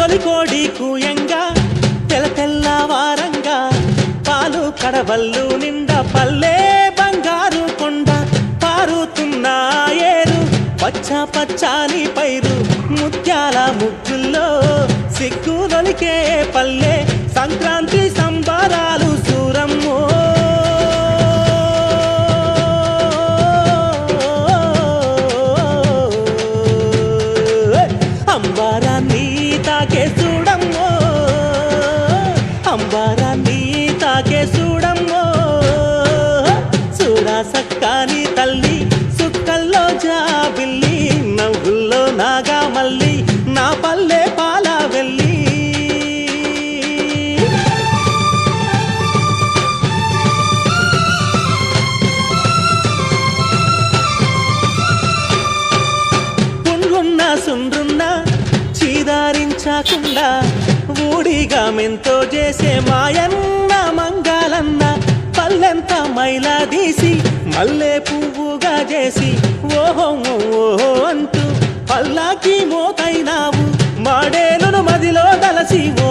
తొలికోడి కూయంగా తెల్లవారంగా పాలు కడవల్లు నిండా పల్లె బంగారు కొండ పారుతున్న ఏరు పచ్చ పచ్చాని పైరు ముత్యాల ముగ్గుల్లో సిగ్గులొలికే పల్లె సంక్రాంతి సంబరాలు సూరమ్మో అంబారాన్ని తాకే చూడమ్మో అంబారాన్ని తాకే చూడమ్మో చూడా సక్కాని తల్లి సుక్కల్లో జాబిల్లి నవ్వుల్లో నాగా మల్లి నా పల్లె పాల వెళ్ళి పుండ్లున్న సుండ్రున్న చీదారించకుండా ఊడిగా మెంతో చేసే మాయన్న మంగాలన్న పల్లెంత మైలా తీసి మల్లె పువ్వుగా చేసి ఓహో ఓహో అంటూ పల్లాకి మోతైనావు మాడేలును మదిలో దలసి ఓ